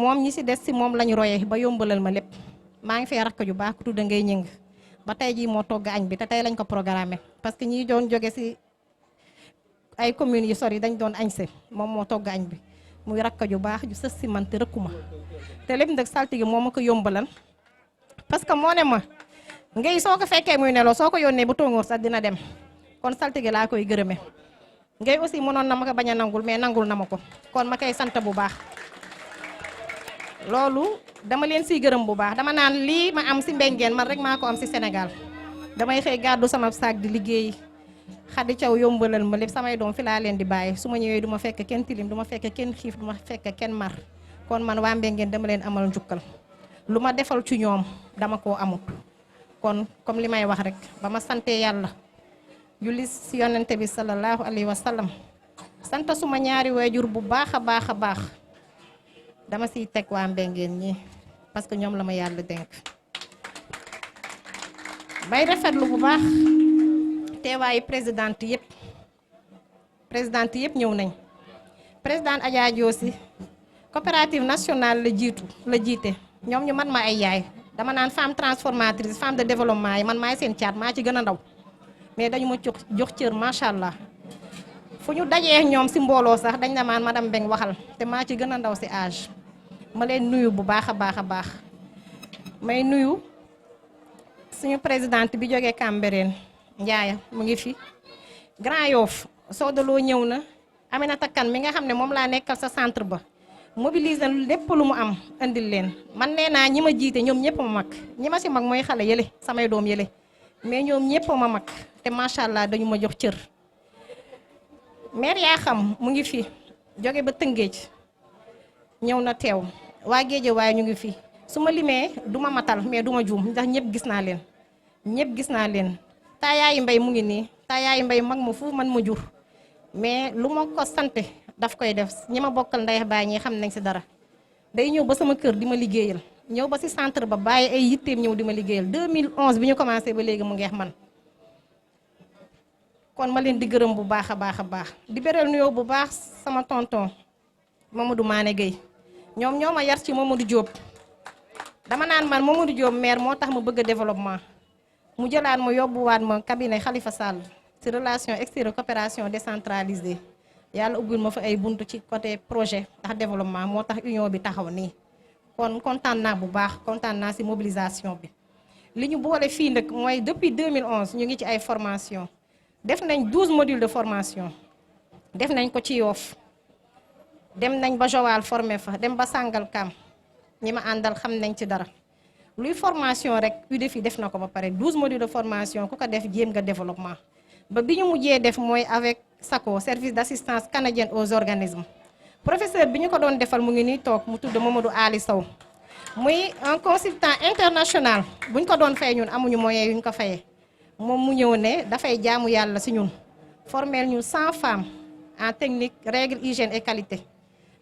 moom ñi si des si moom lañu royee ba yombalal ma lépp maa ngi fee rakk ju baax ku tudd ngay ñëng ba tey jii moo togg añ bi te tey lañ ko programmé parce que ñi doon jóge si ay communes yu sori dañ doon añ se moom moo togg añ bi muy rakk ju baax ju sës si man te rëkkuma te lépp nag saltige moo ma ko yombalal parce que moo ne ma ngay soo ko fekkee muy nelaw soo ko yónnee ba tóngoor sax dina dem kon saltige laa koy gërëme ngay aussi mënoon na ma ko bañ a nangul mais nangul na ma ko kon ma koy sant bu baax loolu dama leen siy gërëm bu baax dama naan lii ma am si Mbengeen man rek maa ko am si Sénégal damay xëy gàddu sama saak di liggéey Xadi Caw yombalal ma lépp samay doom fi laa leen di bàyyi su ma ñëwee du ma fekk kenn tilim du ma fekk kenn xiif du ma fekk kenn mar kon man waa Mbengeen dama leen amal njukkal lu ma defal ci ñoom dama koo amut kon comme li may wax rek ba ma sante yàlla julli si yonente bi sallallahu alayhi wa sallam sant suma ñaari waajur bu baax a baax a baax dama siy teg waa Mbengeen ñi parce que ñoom la ma yàlla dénk bay rafetlu bu baax teewaayu présidente yëpp ñëw nañ présidente Adja Diosi coopérative nationale la jiite ñoom ñu man ma ay yaay dama naan femme transformatrice femme de développement yi man maay seen caat maa ci gën a ndaw mais dañu ma jox cër macha allah fu ñu dajee ñoom si mbooloo sax dañ na maan madame Mbeng waxal te maa ci gën a ndaw si âge ma leen nuyu bu baax a baax a baax may nuyu suñu présidente bi jógee Cambérène Ndiaye mu ngi fi Grand Yoff Sodaloo ñëw na Aminata Kane mi nga xam ne moom laa nekkal sa centre ba mobiliser lépp lu mu am andil leen man nee naa ñi ma jiite ñoom ñëpp ma mag ñi ma si mag mooy xale yële samay doom yële mais ñoom ñëpp ma mag te macha allah dañu ma jox cër maire yaa xam mu ngi fi jóge ba Tëngéej ñëw na teew waa Géeje waaye ñu ngi fi su ma limee du ma matal mais du ma juum ndax ñëpp gis naa leen taayaayi mbay mu ngi nii taayaayi mbay mag ma fu man ma jur mais lu ma ko sante daf koy def ñi ma bokkal ndey baay ñi xam nañ si dara day ñëw ba sama kër di ma liggéeyal ñëw ba si centre ba bàyyi ay yitteem ñëw di ma liggéeyal 2011 bi ñu commencé ba léegi mu ngeex man kon ma leen di gërëm bu baax a baax a baax di beral nuyoo bu baax sama tonton Mamadou Mané Gueye ñoom ñoo ma yar ci Mamadou Diop dama naan man Mamadou Diop maire moo tax ma bëgg développement mu jëlaat ma yóbbuwaat ma cabinet Khalifa Sall ci relation extérieure coopération décentralisée yàlla ubbil ma fa ay buntu ci côté projet ndax développement moo tax union bi taxaw nii kon kontaan naa bu baax kontaan naa ci mobilisation bi li ñu boole fii nag mooy depuis 2011 ñu ngi ci ay formation def nañ 12 modules de formation def nañ ko ci Yoff dem nañ ba Joal formé fa dem ba Sangalkam ñi ma àndal xam nañ ci dara luy formation rek UDEFI def na ko ba pare 12 modules de formation ku ko def jéem nga développement ba bi ñu mujjee def mooy avec SACO service d'assistance canadienne aux organismes professeur bi ñu ko doon defal mu ngi nii toog mu tudd Mamadou Ali Sow muy un consultant international bu ñu ko doon fay ñun amuñu moyen yu ñu ko fayee moom mu ñëw ne dafay jaamu yàlla si ñun formel ñu 100 femmes en technique règle hygiène et qualité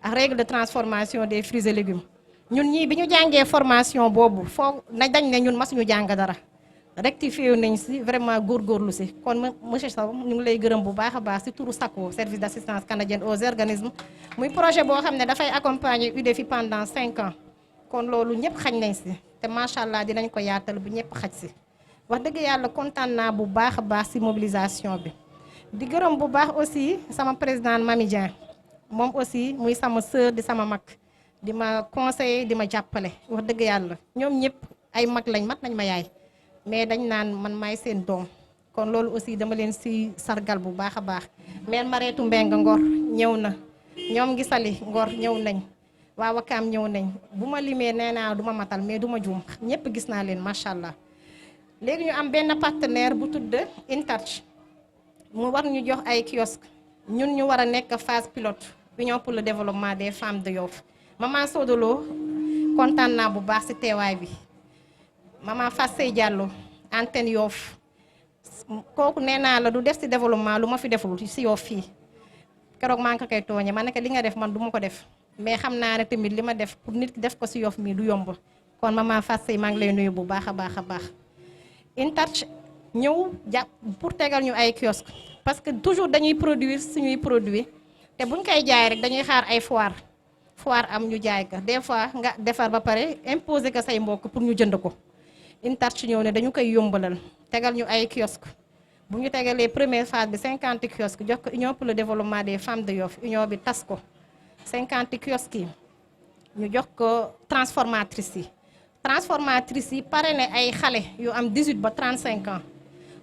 ak règle de transformation des fruits et légumes ñun ñii bi ñu jàngee formation boobu foog na dañ ne ñun masuñu jàng dara rectifié nañ si vraiment góorgóorlu si kon monsieur Sow ñu ngi lay gërëm bu baax a baax si turu SACO service d'assistance canadienne aux organismes muy projet boo xam ne dafay accompagner UDEFI pendant 5 ans kon loolu ñëpp xañ nañ si te macha allah dinañ ko yaatal bu ñëpp xaj si wax dëgg yàlla kontaan naa bu baax a baax si mobilisation bi di gërëm bu baax aussi sama présidente Mami Dieng moom aussi muy sama sœur di sama mag di ma conseiller di ma jàppale wax dëgg yàlla ñoom ñëpp ay mag lañ mat nañ ma yaay mais dañ naan man maay seen doom kon loolu aussi dama leen si sargal bu baax a baax mère Mareetu Mbeng Ngor ñëw na ñoom ngi sali Ngor ñëw nañ waa Wakaam ñëw nañ bu ma limee nee naa du ma matal mais du ma juum ñëpp gis naa leen macha allah léegi ñu am benn partenaire bu tudd InTouch mu war ñu jox ay kiosque ñun ñu war a nekk phase pilote union pour le développement des femmes de Yoff maman Sodolo kontaan naa bu baax ci teewaay bi maman Fassey Diallo antenne Yoff kooku nee naa la du def ci développement lu ma fi deful ci Yoff fii keroog maa ngi ko koy tooñe ma ne ko li nga def man du ma ko def mais xam naa ne tamit li ma def pour nit ki def ko ci Yoff mii du yomb kon maman Fassey maa ngi lay nuyu bu baax a baax a baax InTouch ñëw jàpp pour tegal ñu ay kiosque parce que toujours dañuy produire suñuy produit te buñ koy jaay rek dañuy xaar ay foire foire am ñu jaay ko des fois nga defar ba pare imposer ko say mbokk pour ñu jënd ko. InTouch ñëw ne dañu koy yombalal tegal ñu ay kiosque bu ñu tegalee première phase bi 50 kiosques jox ko Union pour le développement des femmes de Yoff union bi tas ko 50 kiosques yi ñu jox ko transformatrices yi parrainé ay xale yu am 18 ba 35 ans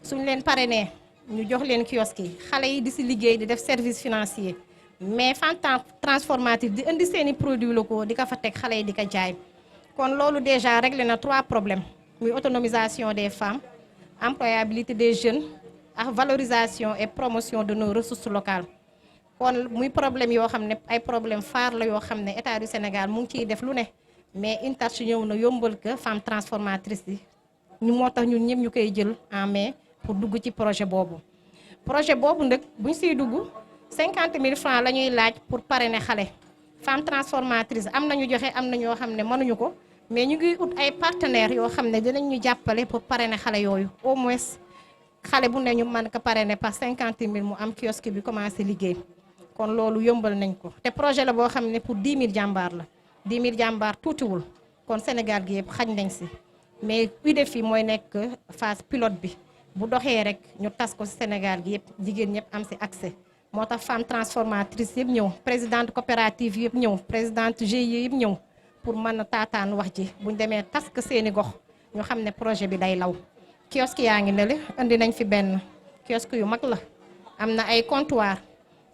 suñ leen parrainé ñu jox leen kiosques yi xale yi di si liggéey di def service financier mais femme transformatrice di indi seeni produits locaux di ko fa teg xale yi di ko jaay kon loolu déjà réglé na 3 problèmes muy autonomisation des femmes employabilité des jeunes ak valorisation et promotion de nos ressources locales kon muy problème yoo xam ne ay problème phare la yoo xam ne état du Sénégal mu ngi ciy def lu ne mais InTouch ñëw na yombal ko femme transformatrice yi ñu moo tax ñun ñëpp ñu koy jël en main pour dugg ci projet boobu nag buñ siy dugg 50 000 francs la ñuy laaj pour parrainer xale femme transformatrice am na ñu joxe am na ñoo xam ne mënuñu ko mais ñu ngi ut ay partenaires yoo xam ne dinañ ñu jàppale pour parrainer xale yooyu au moins xale bu ne ñu mën ko parrainer par 50 000 mu am kiosque bi commencé liggéey kon loolu yombal nañ ko te projet la boo xam ne pour 10 000 jàmbaar la 10 000 jàmbaar tuutiwul kon Sénégal gi yëpp xaj nañ si mais UDEF yi mooy nekk phase pilote bi bu doxee rek ñu tas ko si Sénégal gi yëpp jigéen ñëpp am si accès moo tax femme transformatrice yëpp ñëw présidente coopérative yëpp ñëw présidente GIE yëpp ñëw pour mën a taataan wax ji buñ demee tas ko seeni gox ñu xam ne projet bi day law kiosque yaa ngi ne le indi nañ fi benn kiosque yu mag la am na ay comptoir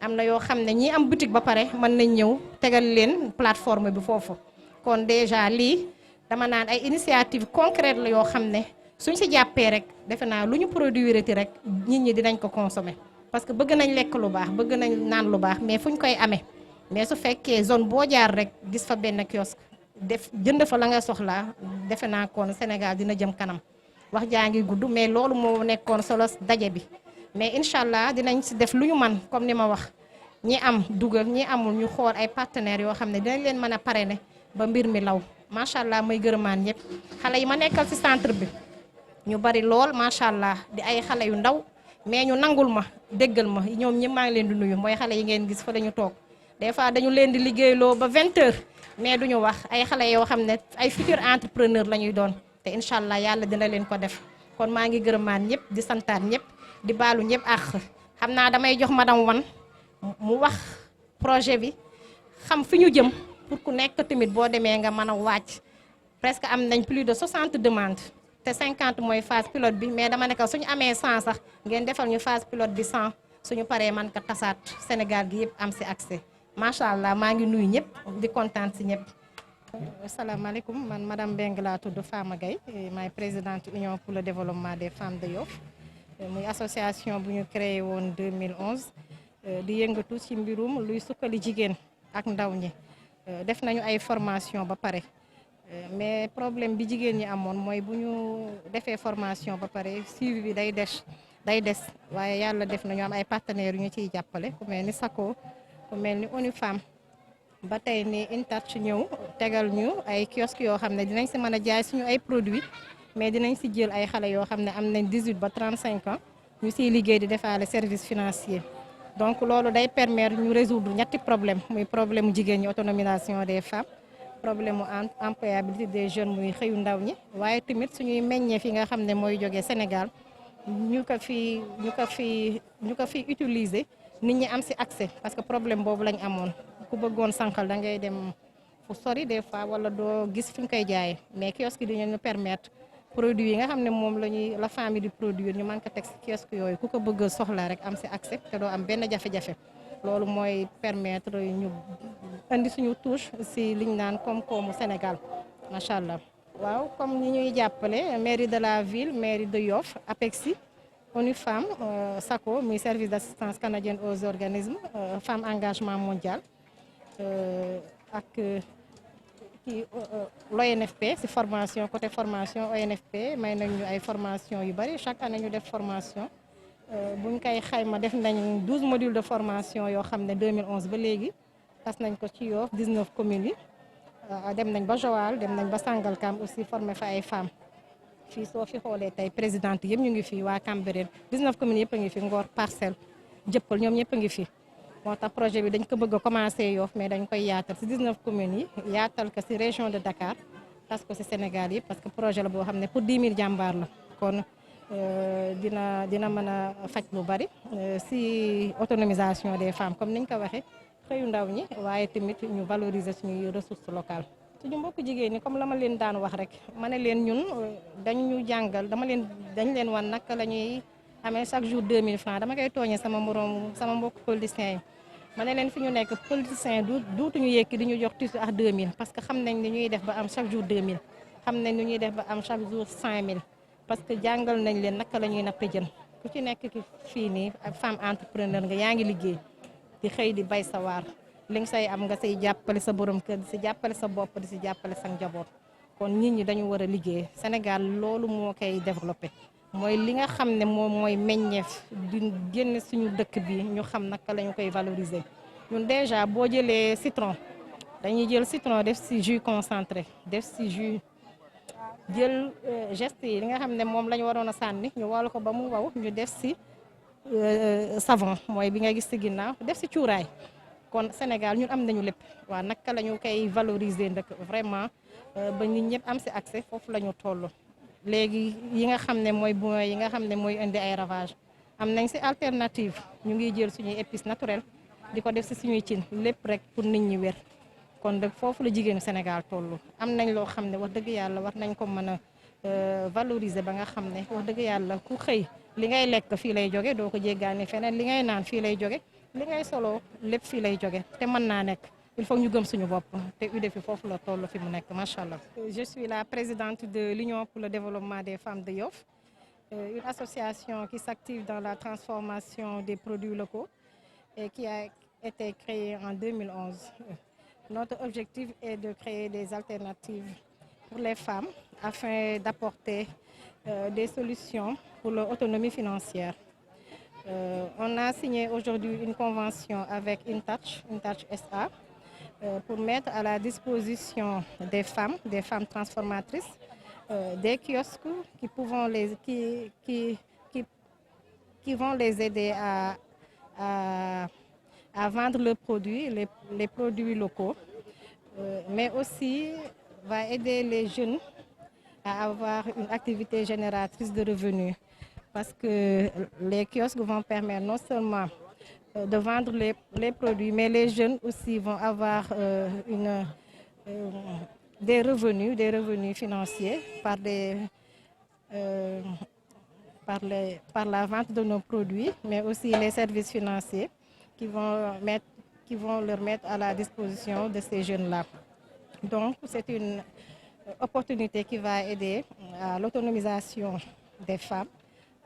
am na yoo xam ne ñi am boutique ba pare mën nañ ñëw tegal leen plateforme bi foofu kon déjà lii dama naan ay initiative concrète la yoo xam ne suñ si jàppee rek defe naa lu ñu produire ti rek nit ñi dinañ ko consommer parce que bëgg nañ lekk lu baax bëgg nañ naan lu baax mais fu ñu koy amee mais su fekkee zone boo jaar rek gis fa benn kiosque def jënd fa la nga soxlaa defe naa kon Sénégal dina jëm kanam wax jaa ngi gudd mais loolu moo nekkoon solo daje bi mais incha allah dinañ si def lu ñu man comme ni ma wax ñi am dugal ñi amul ñu xool ay partenaires yoo xam ne dinañ leen mën a parrainer ba mbir mi law macha allah may gërëmaan ñëpp xale yi ma nekkal si centre bi ñu bari lool macha allah di ay xale yu ndaw mais ñu nangul ma déggal ma ñoom ñëpp maa ngi leen di nuyu mooy xale yi ngeen gis fa la ñu toog des fois dañu leen di liggéeyloo ba 20 heures mais duñu wax ay xale yoo xam ne ay futur entrepreneur la ñuy doon te incha allah yàlla dina leen ko def kon maa ngi gërëmaan ñëpp di santaan ñëpp di baalu ñëpp ak xam naa damay jox madame Wan mu wax projet bi xam fi ñu jëm pour ku nekk tamit boo demee nga mën a wàcc presque am nañ plus de 60 demandes te 50 mooy phase pilote bi mais dama ne ko suñu amee 100 sax ngeen defal ñu phase pilote bi 100 suñu paree man ko tasaat Sénégal gi yëpp am si accès macha allah maa ngi nuyu ñëpp di kontaan si ñëpp. asalaamaaleykum man madame Mbengue laa tudd Fama Gaye maay présidente union pour le développement des femmes de Yoff muy association bu ñu créé woon 2011 di yëngatu ci mbirum luy sukkali jigéen ak ndaw ñi def nañu ay formation ba pare mais problème bi jigéen ñi amoon mooy bu ñu defee formation ba pare suivi bi day des waaye yàlla def nañu am ay partenaires yu ñu ciy jàppale ku mel ni SACO ku mel ni ONU Femmes ba tey ni InTouch ñëw tegal ñu ay kiosque yoo xam ne dinañ si mën a jaay suñu ay produits mais dinañ si jël ay xale yoo xam ne am nañ 18 ba 35 ans ñu siy liggéey di defaale service financier donc loolu day permettre ñu résoudre ñetti problème muy problème mu jigéen ñi autonomisation des femmes problème mu employabilité des jeunes muy xëyu ndaw ñi waaye tamit suñuy meññeef yi nga xam ne mooy jógee Sénégal ñu ko fi utiliser nit ñi am si accès parce que problème boobu lañ amoon ku bëggoon sànqal da ngay dem fu sori des fois wala doo gis fi ñu koy jaayee mais kiosque yi dañu permettre produit yi nga xam ne moom la famille di produire ñu mën ko teg si kiosque yooyu ku ko bëgg soxla rek am si accès te doo am benn jafe-jafe loolu mooy permettre ñu indi suñu touche si liñ naan koom-koomu Sénégal macha allah. waaw comme ni ñuy jàppale mairie de la ville mairie de Yoff APEXI ONU Femmes SACO muy service d'assistance canadienne aux organismes Femmes Engagement Mondial ak kii l'ONFP si formation côté formation ONFP may nañu ay formation yu bari chaque année ñu def formation buñ koy xayma def nañ 12 modules de formation yoo xam ne 2011 ba léegi tas nañ ko ci Yoff 19 communes yi dem nañ ba Joal dem nañ ba Sangalkam aussi formé fa ay femmes fii soo fi xoolee tey présidente yëpp ñu ngi fi waa Cambérène 19 communes yëpp a ngi fi Ngor Parcelles Jëppal ñoom ñëpp a ngi fi moo tax projet bi dañ ko bëgg a commencé Yoff mais dañ koy yaatal ci 19 communes yi yaatal ko ci région de Dakar parce que ci Sénégal yi parce que projet la boo xam ne pour 10 000 jàmbaar la kon dina mën a faj lu bari ci autonomisation des femmes comme niñ ko waxee xëyu ndaw ñi waaye tamit ñu valoriser suñuy ressources locales. suñu mbokk jigéen ñi comme la ma leen daan wax rek ma ne leen ñun dañu jàngal dañ leen wan naka la ñuy amee chaque jour 2000 francs dama koy tooñee sama mbokk politiciens yi ma ne leen fi ñu nekk politiciens duutuñu yekki di ñu jox tuuti ak 2000 parce que xam nañ ni ñuy def ba am chaque jour 2000 xam nañ ni ñuy def ba am chaque jour 5000 parce que jàngal nañ leen naka la ñuy napp jën ku ci nekk ki fii nii ak femme entrepreneur nga yaa ngi liggéey di xëy di bay sa waar li nga say am nga say jàppale sa borom kër di si jàppale sa bopp di si jàppale sa njaboot kon nit ñi dañu war a liggéey Sénégal loolu moo koy développé mooy li nga xam ne moom mooy meññeef di génn suñu dëkk bi ñu xam naka la ñu koy valoriser ñun déjà boo jëlee citron dañuy jël citron def si jus concentré def si jus jël geste yi li nga xam ne moom la ñu waroon a sànni ñu wal ko ba mu waw ñu def si savon mooy bi nga gis si ginnaaw def si cuuraay kon Sénégal ñun am nañu lépp waaw naka la ñu koy valoriser ndëkk vraiment ba nit ñëpp am si accès foofu la ñu toll léegi yi nga xam ne mooy bu yi nga xam ne mooy indi ay ravage am nañ si alternative ñu ngi jël suñuy épices naturelles di ko def si suñuy cin lépp rek pour nit ñi wér kon nag foofu la jigéenu Sénégal toll am nañ loo xam ne wax dëgg yàlla war nañ ko mën a valoriser ba nga xam ne wax dëgg yàlla ku xëy li ngay lekk fii lay jóge doo ko jéggaani feneen li ngay naan fii lay jóge li ngay solo lépp fii lay jóge te mën naa nekk il faut ñu gëm suñu bopp te UDEFI foofu la toll fi mu nekk macha allah. Je suis la présidente de l'Union pour le développement des femmes de Yoff, une association qui s'active dans la transformation des produits locaux et qui a été créée en 2011. Notre objectif est de créer des alternatives pour les femmes afin d'apporter des solutions pour leur autonomie financière. On a signé aujourd'hui une convention avec InTouch SA, pour mettre à la disposition des femmes transformatrices, des kiosques qui vont les aider à vendre leurs produits, les produits locaux, mais aussi va aider les jeunes à avoir une activité génératrice de revenus. Parce que les kiosques vont permettre non seulement de vendre les produits, mais les jeunes aussi vont avoir des revenus financiers par la vente de nos produits, mais aussi les services financiers qui vont leur mettre à la disposition de ces jeunes-là. Donc, c'est une opportunité qui va aider à l'autonomisation des femmes,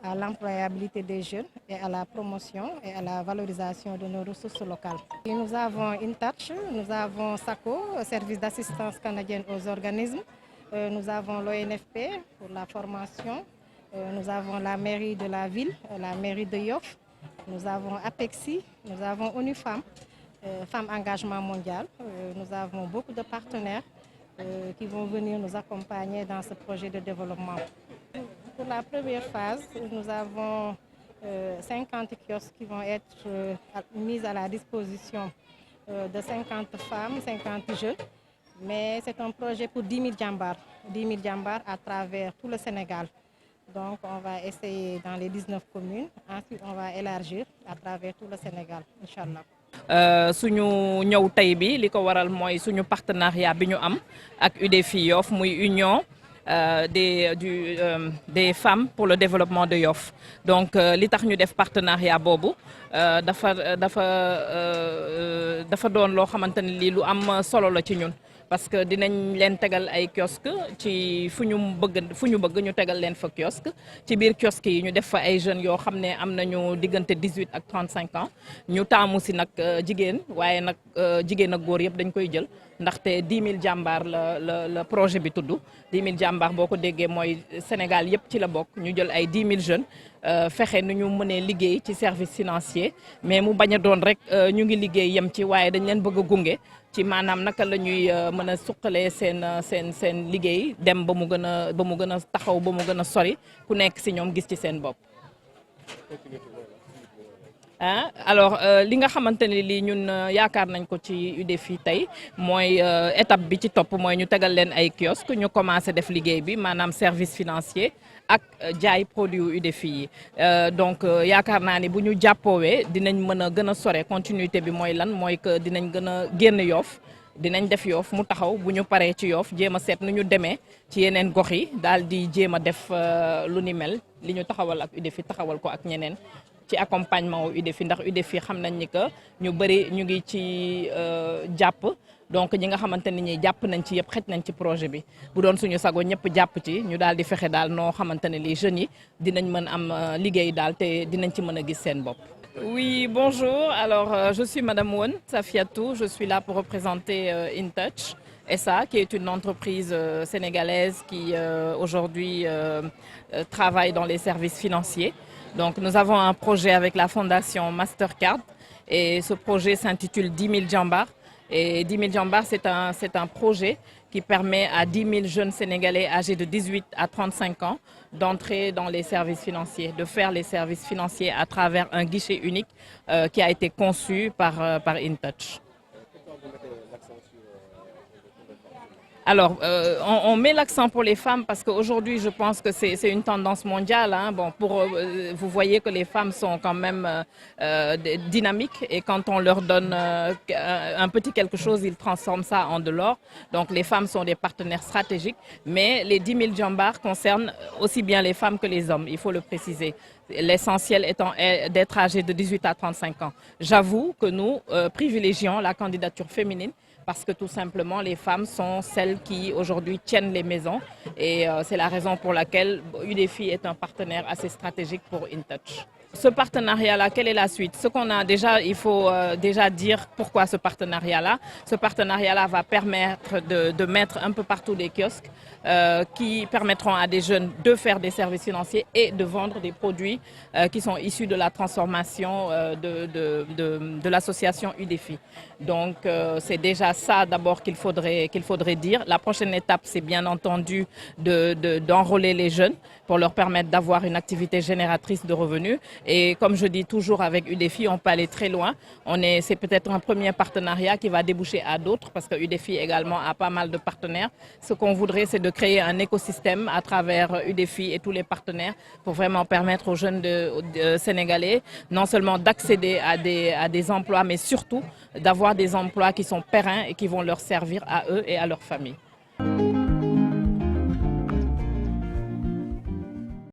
à l'employabilité des jeunes et à la promotion et à la valorisation de nos ressources locales. Et nous avons InTouch, nous avons SACO, Service d'assistance canadienne aux organismes, nous avons l'ONFP pour la formation, nous avons la mairie de la ville, la mairie de Yoff, nous avons APEXI, nous avons ONU Femmes, Femmes Engagement Mondial, nous avons beaucoup de partenaires qui vont venir nous accompagner dans ce projet de développement. Pour la première phase, nous avons 50 kiosques qui vont être mis à la disposition de 50 femmes, 50 jeunes. Mais c'est un projet pour 10 000 djambars à travers tout le Sénégal. Donc on va essayer dans les 19 communes. Ensuite, on va élargir à travers tout le Sénégal, Inch'Allah. Suñu ñëw tey bi li ko waral mooy suñu partenariat bi ñu am ak UDEFI Yoff muy union des femmes pour le développement de Yoff. Donc li tax ñu def partenariat boobu dafa doon loo xamante ne lii lu am solo la ci ñun. Parce que dinañ leen tegal ay kiosque ci fu ñu bëgg ñu tegal leen fa kiosque ci biir kiosque yi ñu def fa ay jeunes yoo xam ne am nañu diggante 18 ak 35 ans ñu taamu si nag jigéen waaye nag jigéen ak góor yëpp dañ koy jël ndaxte 10 000 jàmbaar la projet bi tudd 10 000 jàmbaar boo ko déggee mooy Sénégal yëpp ci la bokk ñu jël ay 10 000 jeunes fexe nu ñu mënee liggéey ci service financier mais mu bañ a doon rek ñu ngi liggéey yem ci waaye dañ leen bëgg a gunge ci maanaam naka la ñuy mën a suqalee seen liggéey dem ba mu gën a taxaw ba mu gën a sori ku nekk si ñoom gis ci seen bopp. ah alors li nga xamante ne lii ñun yaakaar nañ ko ci UDEFI tey mooy étape bi ci topp mooy ñu tegal leen ay kiosque ñu commencé def liggéey bi maanaam service financier ak jaay produit UDEFI yi donc yaakaar naa ni bu ñu jàppoowee dinañ mën a gën a sore continuité bi mooy lan mooy que dinañ gën a génn Yoff dinañ def Yoff mu taxaw bu ñu paree ci Yoff jéem a seet nu ñu demee ci yeneen gox yi daal di jéem a def lu ni mel li ñu taxawal ak UDEFI taxawal ko ak ñeneen ci accompagnement wu UDEFI ndax UDEFI xam nañ ni que ñu bëri ñu ngi ci jàpp donc ñi nga xamante ne ñi jàpp nañ ci yëpp xëj nañ ci projet bi bu doon suñu sago ñëpp jàpp ci ñu daal di fexe daal noo xamante ne lii jeunes yi dinañ mën am liggéey daal te dinañ ci mën a gis seen bopp. Oui, bonjour. Alors, je suis Madame Won Safiatou. Je suis là pour représenter InTouch SA, qui est une entreprise sénégalaise qui aujourd'hui travaille dans les services financiers. Donc, nous avons un projet avec la fondation Mastercard et ce projet s'intitule 10 000 Djambar. Et 10 000 Djambar, c'est un projet qui permet à 10 000 jeunes Sénégalais âgés de 18 à 35 ans d'entrer dans les services financiers, de faire les services financiers à travers un guichet unique qui a été conçu par InTouch. Alors, on met l'accent pour les femmes parce qu'aujourd'hui, je pense que c'est une tendance mondiale. Hein. Bon, vous voyez que les femmes sont quand même dynamiques et quand on leur donne un petit quelque chose, ils transforment ça en de l'or. Donc, les femmes sont des partenaires stratégiques, mais les 10 000 Djambar concernent aussi bien les femmes que les hommes, il faut le préciser. L'essentiel étant d'être âgé de 18 à 35 ans. J'avoue que nous privilégions la candidature féminine parce que tout simplement les femmes sont celles qui aujourd'hui tiennent les maisons et c'est la raison pour laquelle UDEFI est un partenaire assez stratégique pour InTouch. Ce partenariat-là, quelle est la suite? Ce qu'on a déjà, il faut déjà dire pourquoi ce partenariat-là. Ce partenariat-là va permettre de mettre un peu partout des kiosques qui permettront à des jeunes de faire des services financiers et de vendre des produits qui sont issus de la transformation de l'association UDEFI. Donc c'est déjà ça d'abord qu'il faudrait dire. La prochaine étape, c'est bien entendu d'enrôler les jeunes pour leur permettre d'avoir une activité génératrice de revenus. Et comme je dis toujours avec UDEFI, on peut aller très loin. C'est peut-être un premier partenariat qui va déboucher à d'autres parce que UDEFI également a pas mal de partenaires. Ce qu'on voudrait, c'est de créer un écosystème à travers UDEFI et tous les partenaires pour vraiment permettre aux jeunes sénégalais non seulement d'accéder à des emplois, mais surtout d'avoir des emplois qui sont pérennes et qui vont leur servir à eux et à leur famille.